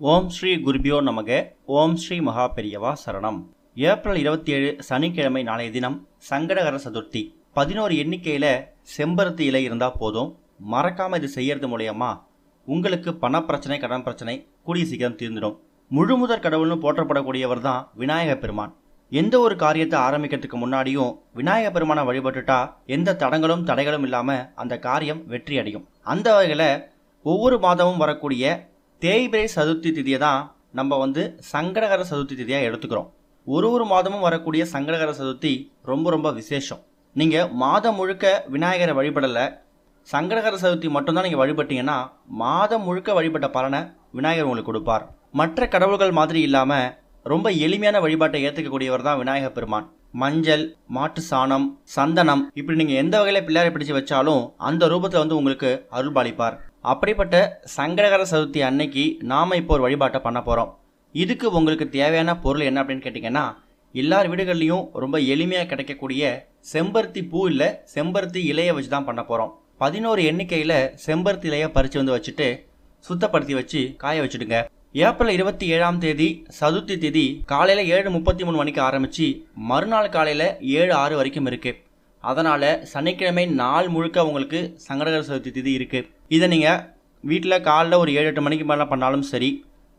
ஓம் ஸ்ரீ குருபியோ நமக. ஓம் ஸ்ரீ மகா பெரியவா சரணம். ஏப்ரல் 27 சனிக்கிழமை நாளைய தினம் சங்கடகர சதுர்த்தி. 11 எண்ணிக்கையில் செம்பருத்தி இலை இருந்தால் போதும். மறக்காமல் இது செய்யறது மூலயமா உங்களுக்கு பணப்பிரச்சனை கடன் பிரச்சனை கூடிய சீக்கிரம் தீர்ந்துடும். முழுமுதற் கடவுள்னு போற்றப்படக்கூடியவர் தான் விநாயகப் பெருமான். எந்த ஒரு காரியத்தை ஆரம்பிக்கிறதுக்கு முன்னாடியும் விநாயகப் பெருமானை வழிபட்டுட்டா எந்த தடைகளும் இல்லாமல் அந்த காரியம் வெற்றி அடையும். அந்த வகையில் ஒவ்வொரு மாதமும் வரக்கூடிய தேய்பிரை சதுர்த்தி திதியை தான் நம்ம சங்கடகர சதுர்த்தி திதியாக எடுத்துக்கிறோம். ஒரு மாதமும் வரக்கூடிய சங்கடகர சதுர்த்தி ரொம்ப விசேஷம். நீங்கள் மாதம் முழுக்க விநாயகரை வழிபடலை, சங்கடகர சதுர்த்தி மட்டும்தான் நீங்கள் வழிபட்டீங்கன்னா மாதம் முழுக்க வழிபட்ட பலனை விநாயகர் உங்களுக்கு கொடுப்பார். மற்ற கடவுள்கள் மாதிரி இல்லாமல் ரொம்ப எளிமையான வழிபாட்டை ஏற்றுக்கக்கூடியவர் தான் விநாயகப் பெருமான். மஞ்சள், மாட்டு சாணம், சந்தனம் இப்படி நீங்கள் எந்த வகையில் பிள்ளையாரை பிடிச்சு வச்சாலும் அந்த ரூபத்தில் உங்களுக்கு அருள்பாலிப்பார். அப்படிப்பட்ட சங்கடகர சதுர்த்தி அன்னைக்கு நாம் இப்போ ஒரு வழிபாட்டை பண்ண போகிறோம். இதுக்கு உங்களுக்கு தேவையான பொருள் என்ன அப்படின்னு கேட்டிங்கன்னா, எல்லார் வீடுகள்லையும் ரொம்ப எளிமையாக கிடைக்கக்கூடிய செம்பருத்தி பூ இல்லை செம்பருத்தி இலையை வச்சு தான் பண்ண போகிறோம். 11 எண்ணிக்கையில் செம்பருத்தி இலையை பறித்து வச்சுட்டு சுத்தப்படுத்தி வச்சு காய வச்சுடுங்க. ஏப்ரல் 27ஆம் தேதி சதுர்த்தி திதி காலையில் 7:33 மணிக்கு ஆரம்பித்து மறுநாள் காலையில் 7:06 வரைக்கும் இருக்குது. அதனால் சனிக்கிழமை நாள் முழுக்க உங்களுக்கு சங்கடகர சதுர்த்தி திதி இருக்குது. இதை நீங்கள் வீட்டில் காலைல ஒரு 7-8 மணிக்கு மேலே பண்ணாலும் சரி,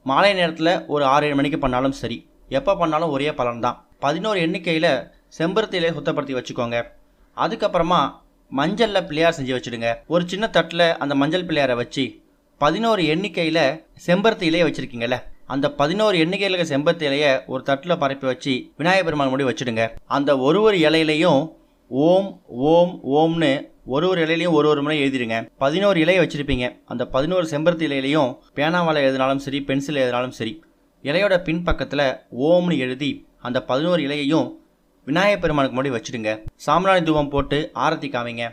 மாலை நேரத்தில் ஒரு 6-7 மணிக்கு பண்ணாலும் சரி, எப்போ பண்ணாலும் ஒரே பலன் தான். 11 எண்ணிக்கையில் செம்பருத்தி இலையை சுத்தப்படுத்தி வச்சுக்கோங்க. அதுக்கப்புறமா மஞ்சளில் பிள்ளையார் செஞ்சு வச்சுடுங்க. ஒரு சின்ன தட்டில் அந்த மஞ்சள் பிள்ளையாரை வச்சு 11 எண்ணிக்கையில் செம்பருத்தி இலையை வச்சுருக்கீங்கல்ல, அந்த 11 எண்ணிக்கையில் செம்பருத்தி இலையை ஒரு தட்டில் பரப்பி வச்சு விநாயகர் பெருமான் முடி வச்சுடுங்க. அந்த ஒரு இலையிலையும் ஓம் ஓம் ஓம்னு ஒரு இலையிலையும் ஒரு முறை எழுதிடுங்க. 11 இலையை வச்சுருப்பீங்க. அந்த 11 செம்பருத்தி இலையிலையும் பேனாவால் எழுதினாலும் சரி, பென்சில் எழுதினாலும் சரி, இலையோட பின்பக்கத்தில் ஓம்னு எழுதி அந்த 11 இலையையும் விநாயகர் பெருமானுக்கு முன்னாடி வச்சுடுங்க. சாம்பிராணி தூபம் போட்டு ஆரத்தி காமிங்க.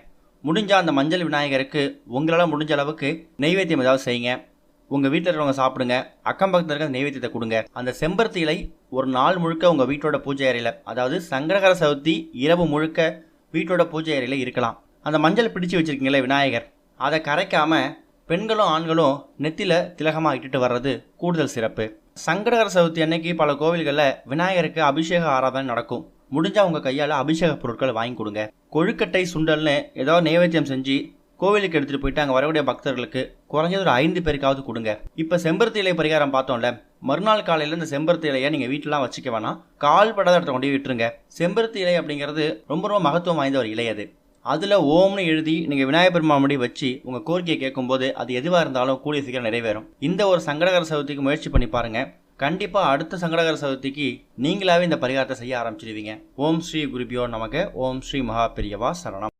முடிஞ்சால் அந்த மஞ்சள் விநாயகருக்கு உங்களால் முடிஞ்ச அளவுக்கு நெய்வேத்தியம் ஏதாவது செய்யுங்க. உங்கள் வீட்டில் இருக்கிறவங்க சாப்பிடுங்க. அக்கம் பக்கத்தில் இருக்கிற நெய்வேத்தியத்தை கொடுங்க. அந்த செம்பருத்தி இலை ஒரு நாள் முழுக்க உங்கள் வீட்டோட பூஜை அறையில், அதாவது சங்கடகர சதுர்த்தி இரவு முழுக்க வீட்டோட பூஜை அறையில் இருக்கலாம். அந்த மஞ்சள் பிடிச்சி வச்சுருக்கீங்களே விநாயகர், அதை கரைக்காமல் பெண்களும் ஆண்களும் நெத்தியில் திலகமாக இட்டுட்டு வர்றது கூடுதல் சிறப்பு. சங்கடகர சதுர்த்தி அன்னைக்கு பல கோவில்களில் விநாயகருக்கு அபிஷேக ஆராதனை நடக்கும். முடிஞ்சால் உங்கள் கையால் அபிஷேக பொருட்கள் வாங்கி கொடுங்க. கொழுக்கட்டை, சுண்டல்னு ஏதாவது நைவேத்தியம் செஞ்சு கோவிலுக்கு எடுத்துகிட்டு போயிட்டு அங்கே வரக்கூடிய பக்தர்களுக்கு குறைஞ்சது ஒரு 5 பேருக்காவது கொடுங்க. இப்போ செம்பருத்தி இலை பரிகாரம் பார்த்தோம்ல, மறுநாள் காலையில் இந்த செம்பருத்தி இலையை நீங்கள் வீட்டிலாம் வச்சுக்க வேணாம், கால் படாத இடத்த கொண்டு விட்டுருங்க. செம்பருத்தி இலை அப்படிங்கிறது ரொம்ப மகத்துவம் வாய்ந்த ஒரு இலை. அதில் ஓம்னு எழுதி நீங்கள் விநாயகர் பெருமான் முடி வச்சு உங்கள் கோரிக்கையை கேட்கும்போது அது எதுவாக இருந்தாலும் கூடிய சீக்கிரம் நிறைவேறும். இந்த ஒரு சங்கடகர சதுர்த்திக்கு முயற்சி பண்ணி பாருங்கள். கண்டிப்பாக அடுத்த சங்கடகர சதுர்த்திக்கு நீங்களாவே இந்த பரிகாரத்தை செய்ய ஆரம்பிச்சிடுவீங்க. ஓம் ஸ்ரீ குருபியோ நமக. ஓம் ஸ்ரீ மகா பெரியவா சரணம்.